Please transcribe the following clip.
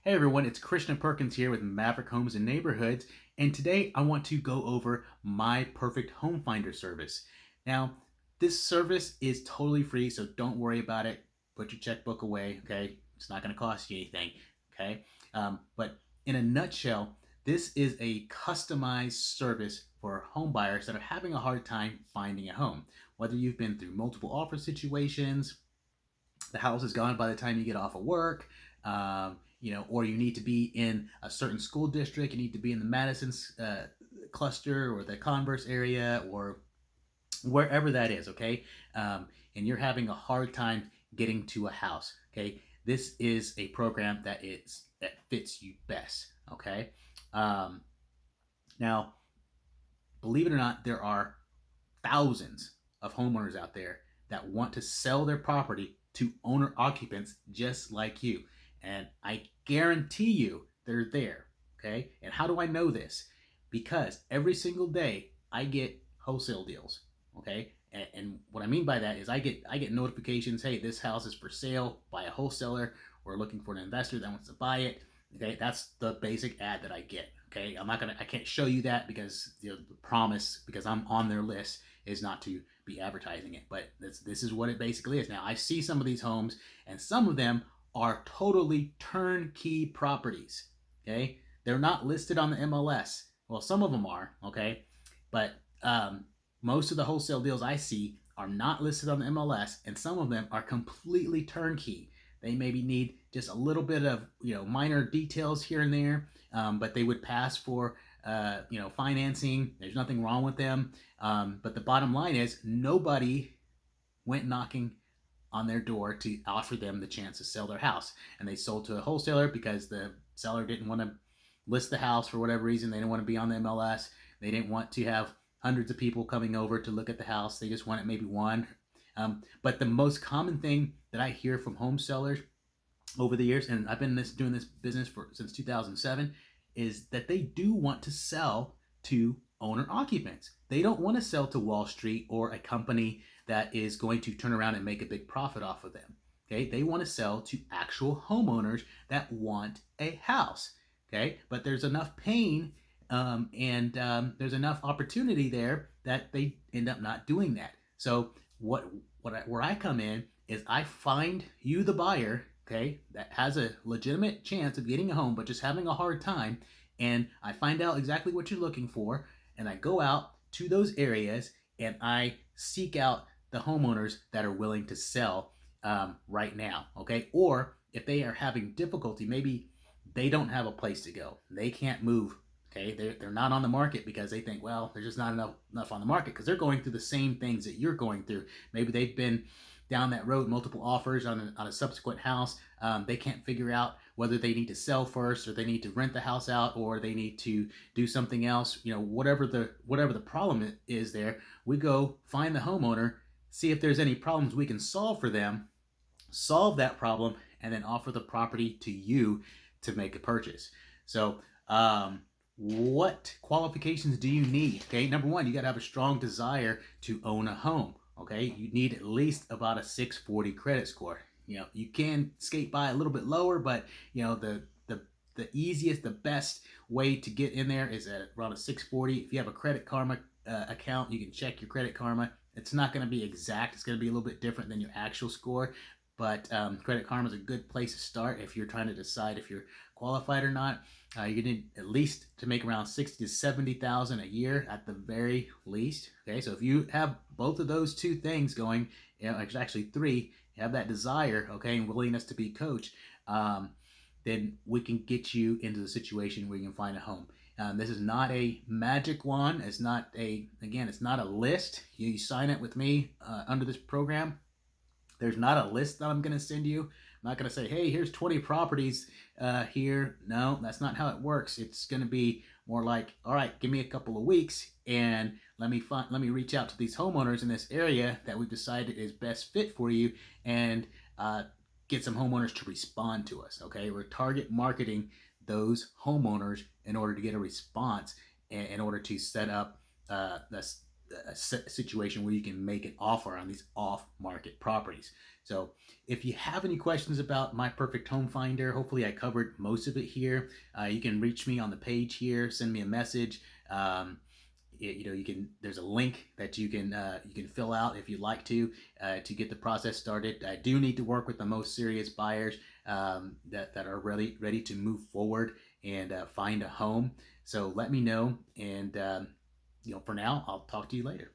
Hey everyone, it's Christian Perkins here with Maverick Homes and Neighborhoods, and today I want to go over my perfect home finder service. Now, this service is totally free, so don't worry about it. Put your checkbook away, okay? It's not going to cost you anything, okay? But in a nutshell, this is a customized service for home buyers that are having a hard time finding a home. Whether you've been through multiple offer situations, the house is gone by the time you get off of work, or you need to be in a certain school district, you need to be in the Madison cluster or the Converse area or wherever that is, okay? And you're having a hard time getting to a house, okay? This is a program that fits you best, okay? Now, believe it or not, there are thousands of homeowners out there that want to sell their property to owner occupants just like you. And I guarantee you they're there. Okay. And how do I know this? Because every single day I get wholesale deals. Okay. And what I mean by that is I get notifications, hey, this house is for sale by a wholesaler. We're looking for an investor that wants to buy it. Okay. That's the basic ad that I get. Okay. I can't show you that because the promise, because I'm on their list, is not to be advertising it. But this is what it basically is. Now, I see some of these homes, and some of them are totally turnkey properties. Okay. They're not listed on the MLS. Well, some of them are. Okay. But most of the wholesale deals I see are not listed on the MLS, and some of them are completely turnkey. They maybe need just a little bit of minor details here and there, but they would pass for financing. There's nothing wrong with them. But the bottom line is nobody went knocking on their door to offer them the chance to sell their house. And they sold to a wholesaler because the seller didn't want to list the house for whatever reason. They didn't want to be on the MLS. They didn't want to have hundreds of people coming over to look at the house. They just wanted maybe one. But the most common thing that I hear from home sellers over the years, and I've been doing this business since 2007, is that they do want to sell to owner occupants. They don't want to sell to Wall Street or a company that is going to turn around and make a big profit off of them. Okay, they want to sell to actual homeowners that want a house. Okay, but there's enough pain and there's enough opportunity there that they end up not doing that. So where I come in is I find you the buyer, okay, that has a legitimate chance of getting a home but just having a hard time, and I find out exactly what you're looking for, and I go out to those areas and I seek out the homeowners that are willing to sell right now, okay? Or if they are having difficulty, maybe they don't have a place to go, they can't move. Okay, they're not on the market because they think, well, there's just not enough on the market, because they're going through the same things that you're going through. Maybe they've been down that road, multiple offers on a subsequent house. They can't figure out whether they need to sell first, or they need to rent the house out, or they need to do something else. Whatever the problem is there, we go find the homeowner, see if there's any problems we can solve for them, solve that problem, and then offer the property to you to make a purchase. So what qualifications do you need? Okay, number one, you got to have a strong desire to own a home. Okay, you need at least about a 640 credit score. You can skate by a little bit lower, but the easiest, the best way to get in there is at around a 640. If you have a Credit Karma account, you can check your Credit Karma. It's not going to be exact. It's going to be a little bit different than your actual score, but Credit Karma is a good place to start if you're trying to decide if you're qualified or not. You need at least to make around 60 to 70,000 a year at the very least. Okay, so if you have both of those two things going, actually three, you have that desire, okay, and willingness to be coached, then we can get you into the situation where you can find a home. This is not a magic wand. It's not a list. You sign up with me under this program. There's not a list that I'm going to send you. I'm not going to say, hey, here's 20 properties here. No, that's not how it works. It's going to be more like, all right, give me a couple of weeks and let me reach out to these homeowners in this area that we've decided is best fit for you, and get some homeowners to respond to us. Okay, we're target marketing those homeowners in order to get a response, in order to set up a situation where you can make an offer on these off-market properties. So if you have any questions about my perfect home finder, hopefully I covered most of it here. You can reach me on the page here, send me a message. You can, there's a link that you can fill out if you'd like to get the process started. I do need to work with the most serious buyers that are ready to move forward and find a home. So let me know, and for now, I'll talk to you later.